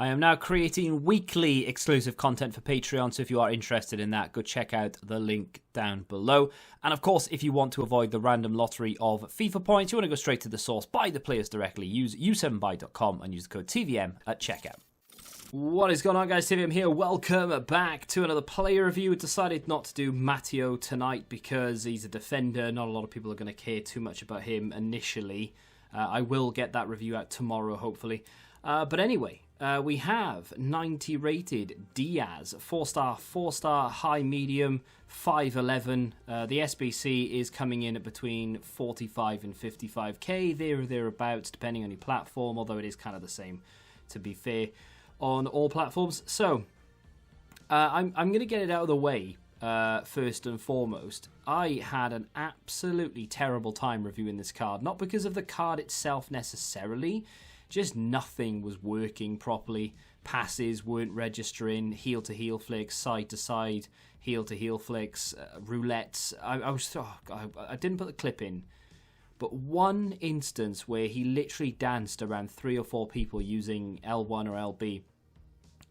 I am now creating weekly exclusive content for Patreon, so if you are interested in that, go check out the link down below. And of course, if you want to avoid the random lottery of FIFA points, you want to go straight to the source, buy the players directly, use u7buy.com and use the code TVM at checkout. What is going on, guys? TVM here. Welcome back to another player review. Decided not to do Matteo tonight because he's a defender. Not a lot of people are going to care too much about him initially. I will get that review out tomorrow, hopefully. But anyway, we have 90 rated DIAZ, 4-star, 4-star, high, medium, 5'11". The SBC is coming in at between 45 and 55k, there or thereabouts, depending on your platform, although it is kind of the same, to be fair, on all platforms. So, I'm going to get it out of the way first and foremost. I had an absolutely terrible time reviewing this card, not because of the card itself necessarily, just nothing was working properly. Passes weren't registering, heel-to-heel flicks, side-to-side, heel-to-heel flicks, roulettes. I didn't put the clip in, but one instance where he literally danced around 3 or 4 people using L1 or LB,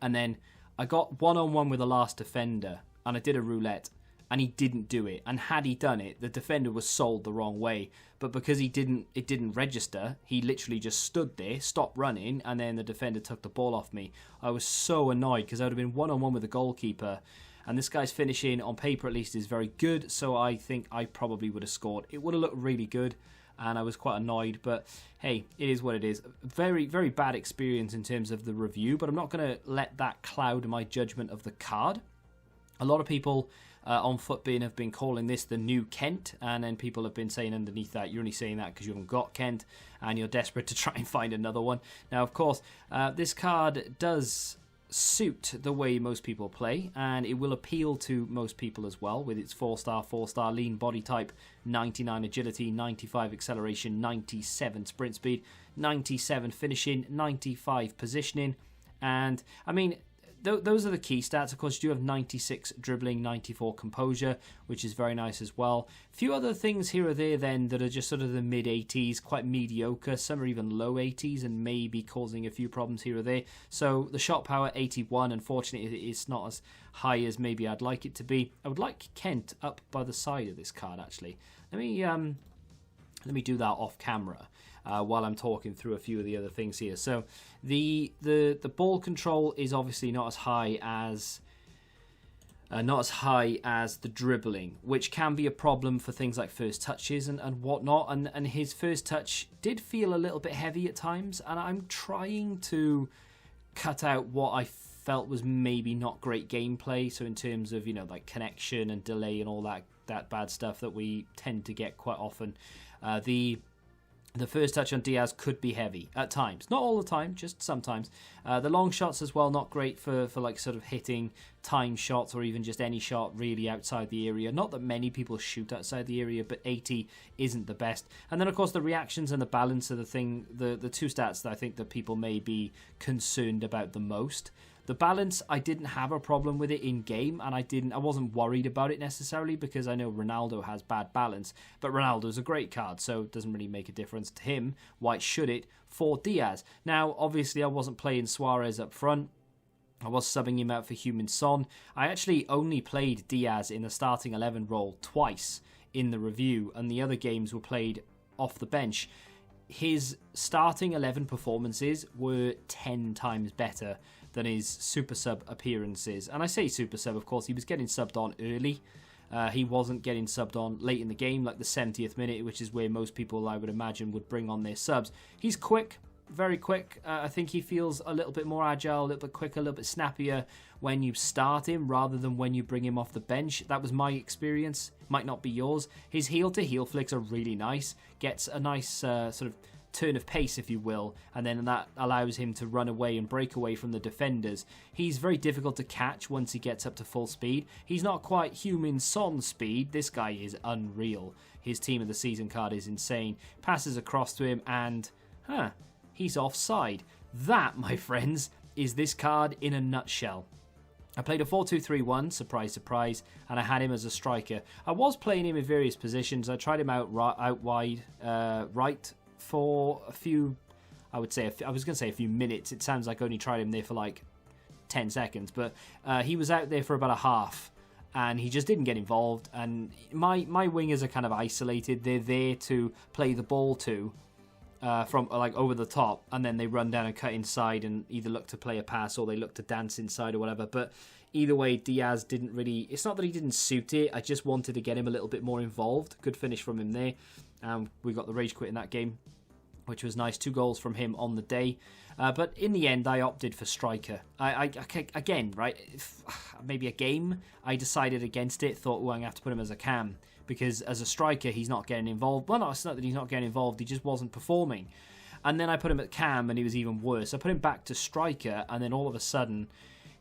and then I got one-on-one with the last defender, and I did a roulette, and he didn't do it. And had he done it, the defender was sold the wrong way. But because it didn't register, he literally just stood there, stopped running, and then the defender took the ball off me. I was so annoyed because I would have been one-on-one with the goalkeeper, and this guy's finishing, on paper at least, is very good, so I think I probably would have scored. It would have looked really good, and I was quite annoyed, but hey, it is what it is. Very, very bad experience in terms of the review, but I'm not going to let that cloud my judgment of the card. A lot of people on Footbin have been calling this the new Kent, and then people have been saying underneath that, you're only saying that because you haven't got Kent, and you're desperate to try and find another one. Now, of course, this card does suit the way most people play, and it will appeal to most people as well, with its 4-star, lean body type, 99 agility, 95 acceleration, 97 sprint speed, 97 finishing, 95 positioning, and, I mean, those are the key stats. Of course, you do have 96 dribbling, 94 composure, which is very nice as well. A few other things here or there then that are just sort of the mid-80s, quite mediocre. Some are even low 80s and maybe causing a few problems here or there. So the shot power, 81. Unfortunately, it's not as high as maybe I'd like it to be. I would like Kent up by the side of this card, actually. Let me do that off camera. While I'm talking through a few of the other things here. So the ball control is obviously not as high as the dribbling, which can be a problem for things like first touches and whatnot. And his first touch did feel a little bit heavy at times, and I'm trying to cut out what I felt was maybe not great gameplay. So in terms of, like connection and delay and all that bad stuff that we tend to get quite often, the first touch on DIAZ could be heavy at times. Not all the time, just sometimes. The long shots as well, not great for like sort of hitting time shots or even just any shot really outside the area. Not that many people shoot outside the area, but 80 isn't the best. And then, of course, the reactions and the balance are the two stats that I think that people may be concerned about the most. The balance, I didn't have a problem with it in game, and I wasn't worried about it necessarily because I know Ronaldo has bad balance, but Ronaldo's a great card, so it doesn't really make a difference to him. Why should it for DIAZ? Now, obviously, I wasn't playing Suarez up front. I was subbing him out for Heung-min Son. I actually only played DIAZ in the starting 11 role twice in the review, and the other games were played off the bench. His starting 11 performances were 10 times better than his super sub appearances. And I say super sub, of course, he was getting subbed on early. He wasn't getting subbed on late in the game, like the 70th minute, which is where most people, I would imagine, would bring on their subs. He's quick, very quick. I think he feels a little bit more agile, a little bit quicker, a little bit snappier when you start him rather than when you bring him off the bench. That was my experience. Might not be yours. His heel-to-heel flicks are really nice. Gets a nice sort of turn of pace, if you will, and then that allows him to run away and break away from the defenders. He's very difficult to catch once he gets up to full speed. He's not quite Heung-min Son speed. This guy is unreal. His team of the season card is insane. Passes across to him and, he's offside. That, my friends, is this card in a nutshell. I played a 4-2-3-1, surprise, surprise, and I had him as a striker. I was playing him in various positions. I tried him out wide, right, for a few I would say, I was going to say a few minutes. It sounds like I only tried him there for like 10 seconds. But he was out there for about a half. And he just didn't get involved. And my wingers are kind of isolated. They're there to play the ball to from like over the top. And then they run down and cut inside and either look to play a pass or they look to dance inside or whatever. But either way, Diaz didn't really... It's not that he didn't suit it. I just wanted to get him a little bit more involved. Good finish from him there. We got the rage quit in that game, which was nice. 2 goals from him on the day. But in the end, I opted for striker. Again, right, maybe a game, I decided against it, thought, well, I'm going to have to put him as a cam, because as a striker, he's not getting involved. Well, no, it's not that he's not getting involved, he just wasn't performing. And then I put him at cam, and he was even worse. I put him back to striker, and then all of a sudden,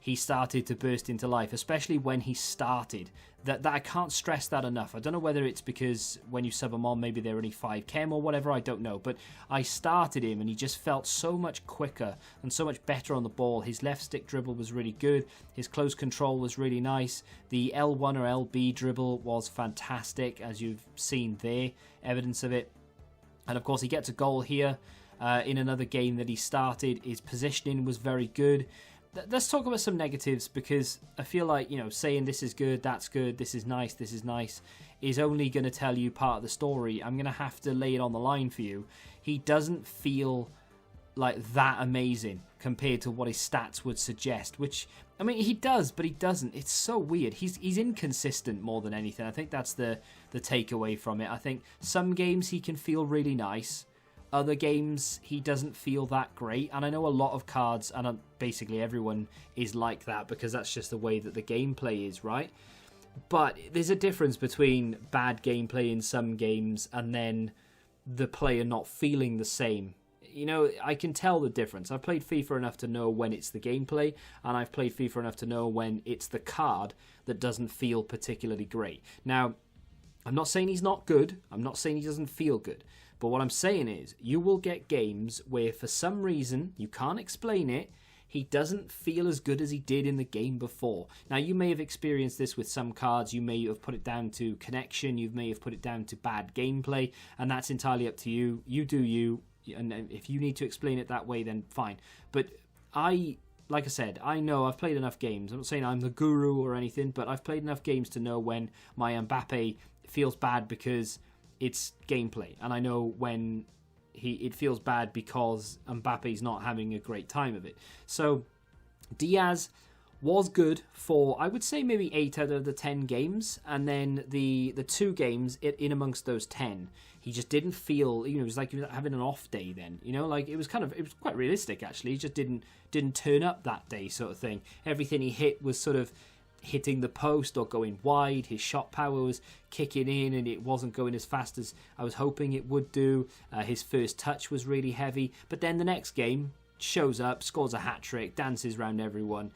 he started to burst into life, especially when he started. That I can't stress that enough. I don't know whether it's because when you sub him on, maybe they're only 5 chem or whatever, I don't know. But I started him and he just felt so much quicker and so much better on the ball. His left stick dribble was really good. His close control was really nice. The L1 or LB dribble was fantastic, as you've seen there, evidence of it. And of course, he gets a goal here in another game that he started. His positioning was very good. Let's talk about some negatives, because I feel like, you know, saying this is good, this is nice, is only going to tell you part of the story. I'm going to have to lay it on the line for you. He doesn't feel like that amazing compared to what his stats would suggest, which, I mean, he does, but he doesn't. It's so weird. He's inconsistent more than anything. I think that's the takeaway from it. I think some games he can feel really nice. Other games, he doesn't feel that great. And I know a lot of cards, and basically everyone is like that, because that's just the way that the gameplay is, right? But there's a difference between bad gameplay in some games and then the player not feeling the same. You know, I can tell the difference. I've played FIFA enough to know when it's the gameplay, and I've played FIFA enough to know when it's the card that doesn't feel particularly great. Now, I'm not saying he's not good. I'm not saying he doesn't feel good. But what I'm saying is, you will get games where for some reason, you can't explain it, he doesn't feel as good as he did in the game before. Now, you may have experienced this with some cards. You may have put it down to connection. You may have put it down to bad gameplay. And that's entirely up to you. You do you. And if you need to explain it that way, then fine. But like I said, I know I've played enough games. I'm not saying I'm the guru or anything, but I've played enough games to know when my Mbappe feels bad because it's gameplay, and I know when it feels bad because Mbappe's not having a great time of it. So Diaz was good for, I would say, maybe 8 out of the 10 games, and then the 2 games in amongst those 10, he just didn't feel, you know, it was like he was having an off day then, you know, like it was quite realistic actually. He just didn't turn up that day, sort of thing. Everything he hit was sort of hitting the post or going wide. His shot power was kicking in and it wasn't going as fast as I was hoping it would do. His first touch was really heavy, but then the next game shows up, scores a hat-trick, dances around everyone.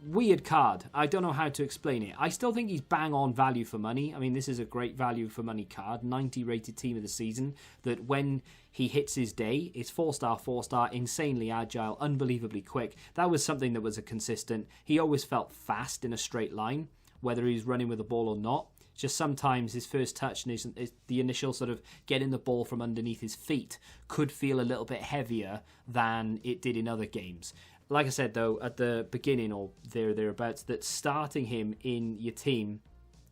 Weird card. I don't know how to explain it. I still think he's bang on value for money. I mean, this is a great value for money card. 90 rated team of the season, that when he hits his day, it's 4-star, insanely agile, unbelievably quick. That was something that was a consistent. He always felt fast in a straight line, whether he's running with the ball or not. Just sometimes his first touch and the initial sort of getting the ball from underneath his feet could feel a little bit heavier than it did in other games. Like I said, though, at the beginning or thereabouts, that starting him in your team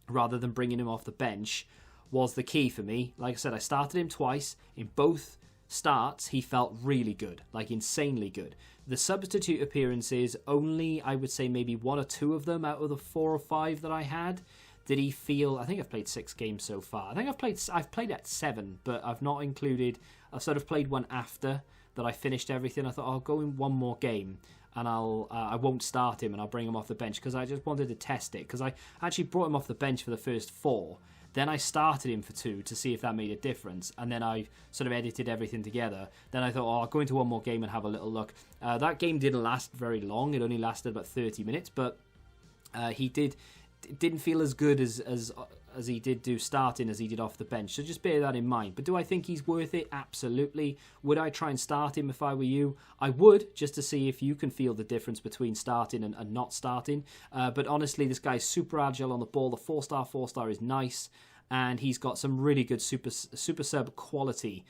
rather than bringing him off the bench was the key for me. Like I said, I started him twice. In both starts, he felt really good, like insanely good. The substitute appearances, only, I would say, maybe 1 or 2 of them out of the 4 or 5 that I had, did he feel... I think I've played 6 games so far. I think I've played at 7, but I've not included... I've sort of played one after that I finished everything. I thought I'll go in one more game and I won't start him and I'll bring him off the bench because I just wanted to test it, because I actually brought him off the bench for the first 4. Then I started him for 2 to see if that made a difference, and then I sort of edited everything together. Then I thought, I'll go into one more game and have a little look. That game didn't last very long. It only lasted about 30 minutes, but he didn't feel as good as he did do starting as he did off the bench. So just bear that in mind. But do I think he's worth it? Absolutely. Would I try and start him if I were you? I would, just to see if you can feel the difference between starting and not starting. But honestly, this guy's super agile on the ball. The 4-star is nice. And he's got some really good super sub quality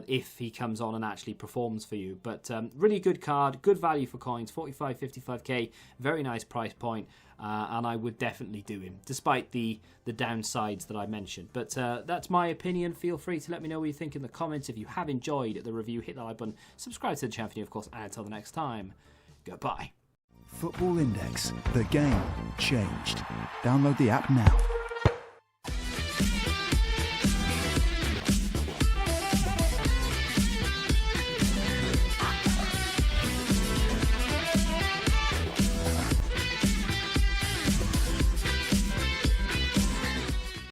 if he comes on and actually performs for you. But really good card, good value for coins, 45, 55k, very nice price point, and I would definitely do him, despite the downsides that I mentioned. But that's my opinion. Feel free to let me know what you think in the comments. If you have enjoyed the review, hit that like button, subscribe to the channel, of course, and until the next time, goodbye. Football Index. The game changed. Download the app now.